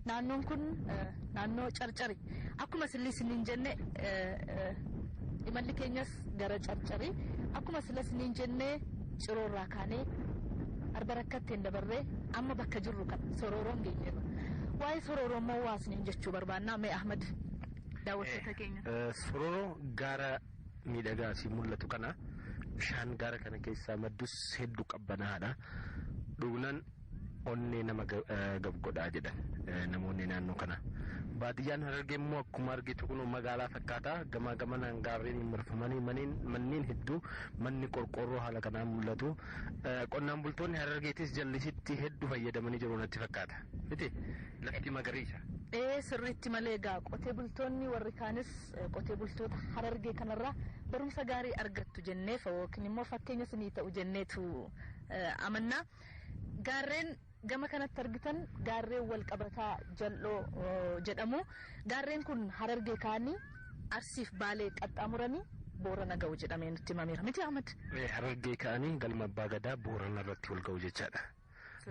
Naannoon kun naannoo Carcari akkuma siniin jenne imalli keenyas gara Carcari akkuma siniin jenne Ciroorraa kaanee arba rakkatteen dabarree amma bakka jirru kan Sororoon geenyeerra. Waa'ee Sororoo moo waasniin jechuu barbaannaa mee Ahmad daawwattoota keenya. Sororoo gaara miidhagaa si mul'atu kana bishaan gaara kana keessaa maddus hedduu qabbanaadha. Dhugunan onnee nama gabgodhaa jedhan namoonni naannoo kana. Baadiyyaan Harargee immoo akkuma argitu kun magaalaa fakkaata. Gamaa gamanaan gaarreen marfamanii manneen hedduu manni qorqorroo haala kanaan mul'atu. Qonnaan bultoonni Harargeetis jallisitti hedduu fayyadamanii jiru natti fakkaata. Miti lafti magariisa. Sirriitti malee egaa qotee bultoonni warri kaanis qotee bultoota Harargee kanarraa barumsa gaarii argattu jennee yookiin immoo fakkeenya sinii ta'u jenneetu amanna. Gaarreen gama kanatti argitan gaarreen wal qabataa jal'oo jedhamu. Gaarreen kun Harargee kaanii Arsiif Baalee qaxxaamuranii Boorana ga'u jedhamee nutti himameera. Miti Ahmad? Harargee kaanii galma Abbaa Gadaa Boorana irratti wal ga'u jechaadha.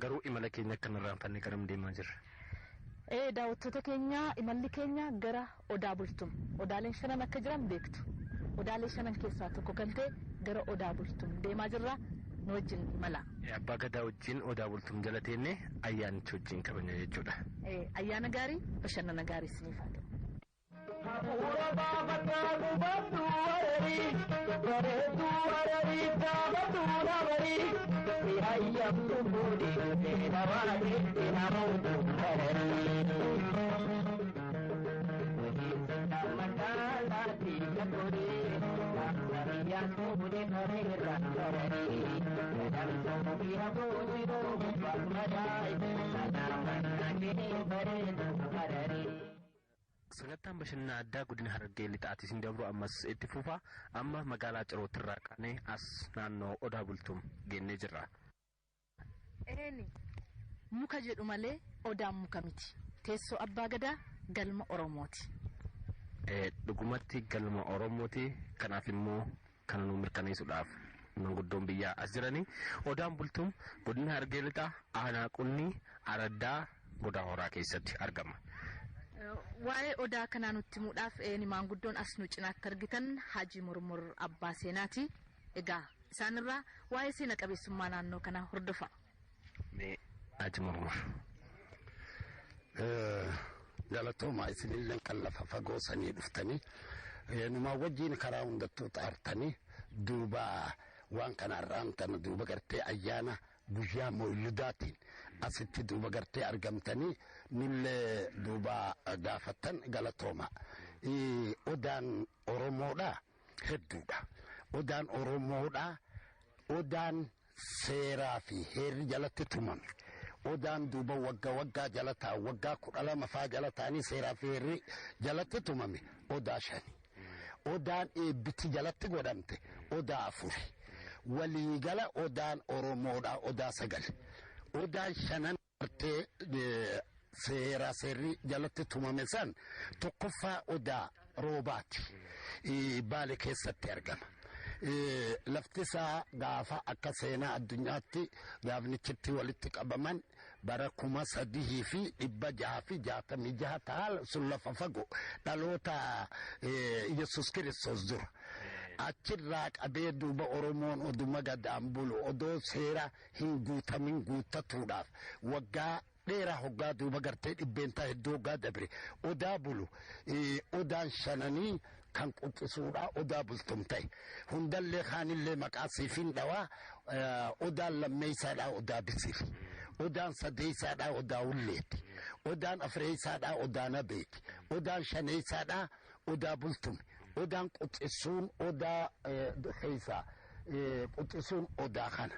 Garuu imala keenya kanarraan fannee garam deemaa jirra? Daawwattoota keenya imalli keenya gara Odaa Bultum. Odaaleen shanan akka jiran beektu. Odaalee shanan keessaa tokko kan ta'e gara Odaa Bultum deemaa jirra. Nu wajjin imala. Abbaa Gadaa wajjin Odaa Bultum jala teenne ayyaanicha wajjin kabajna jechuudha. Ayyaana gaarii bashannana gaarii isiniif haa ta'u. Hafuura baafataa gubaddu wareerii bareedduu wareerii gaafatu nabarii sihayyamtu fuudhii seena waareetti namoota wareerii. Mataalaatti gaggoorii sariyaan fuudhee bareerra wareerii jedhamtu biyya boojiroo barbaadaay sanaa kee bareedu wareerii. Sagantaan bashannana addaa godina Harargee lixaatii sin dabru ammas itti fufa amma magaalaa Cirootirraa kaanee as naannoo Odaa Bultum geennee jirra. Muka jedhu malee Odaan muka miti. Teessoo Abbaa Gadaa galma Oromooti. Dhugumatti galma Oromooti. Kanaaf immoo kana nu mirkaneessuudhaaf manguddoon biyyaa as jiranii. Odaan Bultum godina Harargee lixaa aanaa Qunnii Araddaa Godaa Horaa keessatti argama. Waa'ee Odaa kanaa nutti himuudhaaf maanguddoon as nu cinaatti argitan Haji Murmur Abbaa Seenaati. Egaa isaanirraa waa'ee seena qabeessummaa naannoo kanaa hordofa. Haji Murmur. Galatooma isinillee kan lafa fagoo sanii dhuftanii numa wajjin karaa hundattuu xaartanii duuba waan kanarraan tana duuba gartee ayyaana guyyaa Mawlidaatiin asitti duuba gartee argamtanii nullee duuba gaafattan galatooma. Odaan Oromoodha hedduudha. Odaan Oromoodha. Odaan seeraa fi heerri jalatti tumame. Odaan duuba waggaa jalataa waggaa 12 faa jalataanii seeraa fi heerri jalatti tumame odaa 5. Odaan eebbiti jalatti godhamte odaa 4. Waliigala Odaan Oromoodha odaa 9. Odaan 5 artee seera seerri jalatti tumame san tokkoffaa Odaa Roobaati. Baalee keessatti argama. Laftisaa gaafa akka seenaa addunyaatti gaafnichitti walitti qabaman bara 3,666 taal sun lafa fagoo dhaloota Yesus Kiristoos dura. Achirraa qabee duuba Oromoon oduma gadaan bulu odoo seera hin guutamin guuttatuudhaaf waggaa dheeraa hoggaa duuba gartee dhibbeentaa hedduu hoggaa dabre odaa bulu odaan 5 kan quxisuudha Odaa Bultum ta'e hundallee kaanillee maqaa siifin dhawaa odaan lammeessaadhaa Odaa Bisiif odaan sadeessaadhaa Odaa Ulleeti odaan afreessaadhaa Odaa Nabeeti odaan shaneessaadhaa Odaa Bultum odaan quxisuun Odaa keessaa quxisuun Odaa kana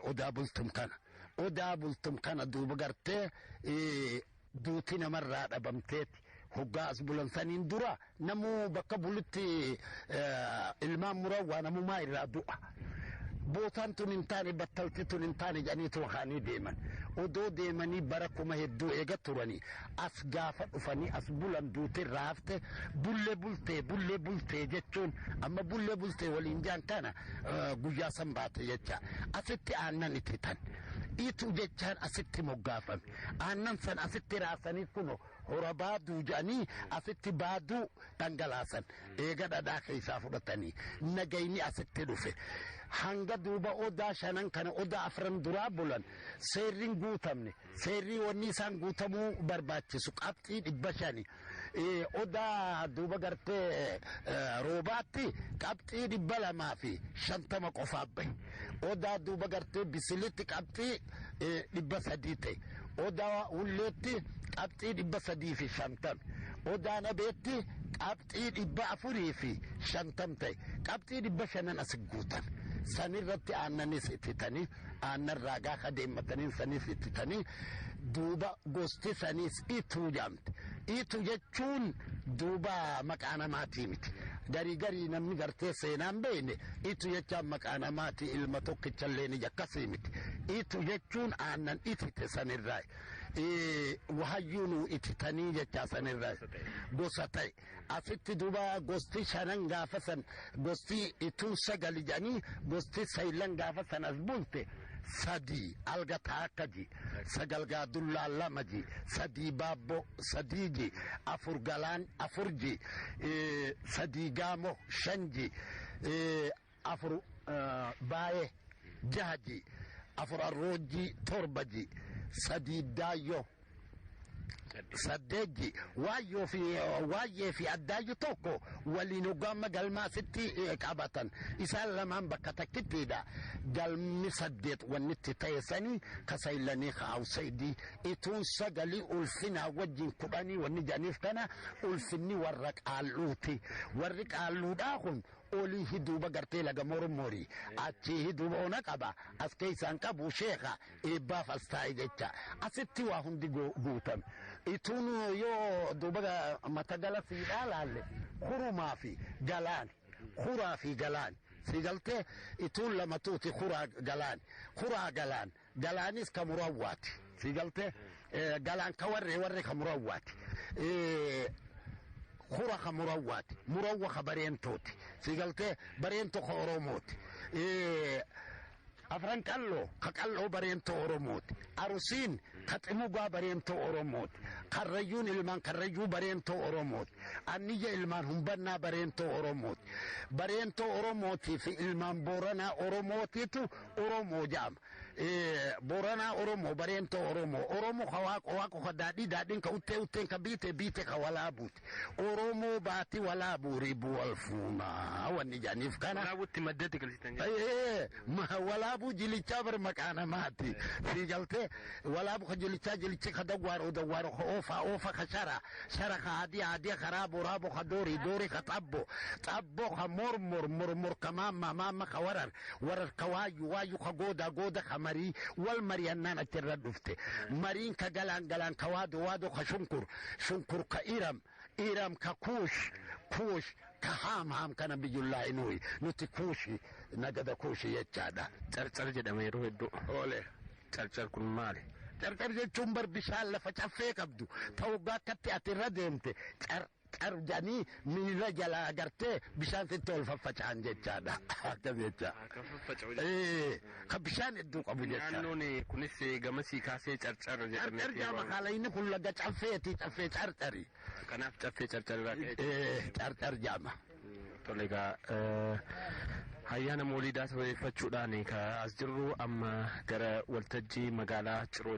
Odaa Bultum kana Odaa Bultum kana duuba gartee duuti namarraa dhabamteeti hoggaa as bulansaniin dura namuu bakka bulutti ilmaan murawwaa namumaa irraa du'a bootaan tun hin taane battalti tun hin taane jedhanii tookaanii deeman odoo deemanii bara kuma hedduu eega turanii as gaafa dhufanii as bulan duuti raafte bullee bultee jechuun amma bullee bultee waliin jaan kana guyyaa san baate jecha asitti aannan itti tan itu jechaan asitti moggaafame aannan san asitti raasanii kuno hora baaduu jedhanii asitti baaduu dhangalaasan eega dhadhaa keessaa fudhatanii nagayni asitti dhufe hanga duuba odaa shanan kana odaa afran duraa bulan seerriin guutamne seerrii wanni isaan guutamuu barbaachisu qabxii 500 odaa duuba gartee roobaatti qabxii 250 qofaaf bahe odaa duuba gartee bisilitti qabxii 300 ta'e odaa ulleetti qabxii 350 odaa nabeetti qabxii 450 ta'e qabxii 500 as guutan sanirratti aannanis ittitanii aannan raagaa ka deemmatanii sanis ittitanii duuba gosti sanis ituu jaamte itu jechuun duuba maqaa namaatii miti garii namni gartee seenaan beene itu jechaan maqaa namaatii ilma tokkichallee ni akkasii miti itu jechuun aannan itite sanirraa wahayyuunu ititanii jechaa sanirraa gosa ta'e asitti duuba gosti shanan gaafa san gosti ituu 9 jedhanii gosti saylan gaafa san as bulte sadii alga taakkaji sagalgaa dullaa 2 sadii baabbo 3 afur galaan 4 sadii gaamo 5 afur baayee 6 afur arroojii 7 sadii daayyo 8 waayee fi addaayyu tokko waliin hoggaamma galmaa sitti qabatan isaan lamaan bakka takkittiidha galmi 8 wannitti ta'esanii kasaylanii kaawsaydii ituun 9 ulfinaa wajjin 10 wanni jedhaniif kana ulfinni warra qaalluuti warri qaalluudhaa kun olii hiduuba gartee laga mormorii achii hiduuba ona qaba as keessaan qabu sheeka eebbaaf as taa'e jecha asitti waa hundi guutame ituun yoo duuba matagala siidhaa laalle kurumaa fi galaan kuraa fi galaan sigaltee ituun lamatuuti kuraa galaan galaanis ka murawwaati sigaltee galaan ka warre ka murawwaati kura ka murawwaati murawwa ka bareentooti sigaltee bareento ka oromooti afran qalloo bareentoo oromooti arusiin ka ximugaa bareentoo oromooti karrayyuun ilmaan karrayyuu bareentoo oromooti anniyya ilmaan humbannaa bareentoo oromooti bareentoo oromootii fi ilmaan booranaa oromootiitu oromoo jaama booranaa oromoo bareentoo oromoo ka waaqo ka daadhiin ka utteen ka biite ka walaabuuti oromoo baati walaabuu ribuu walfuunaa wanni jaaniif kana walaabuutti maddatti galchitan walaabu jilichaa bar maqaa namaati sigaltee walaabu ka jilicha ka dawwaaro ka oofa ka shara ka adii ka raabo ka doori ka xabbo ka mormor ka maama ka warar ka waayu ka gooda ka marii wal mariyannaan achirra dhufte mariin ka galaan ka waado ka shunkur ka iram ka kuush ka haam kana biyyullaahi nuyi nuti kuushi nagada kuushi jechaadha carcar jedhama yeroo hedduu oole carcar kun maali carcar jechuun bar bishaan lafa caffee qabdu ta'uggaa akkatti ati irra deemte carjanii miila jalaa agartee bishaan sitti ol faffaca'an jechaadha akkas jecha ka bishaan hedduu qabu jecha naannoon kunis gamasii kaasee carcar jedhamee carcar jaama kaalayni kun laga caffeeti caffee carcari kanaaf caffee carcar irraa ka'e carcar jaama tole egaa ayyaana mooliidaa sababeeffachuudhaan as jirru amma gara waltajjii magaalaa Ciroo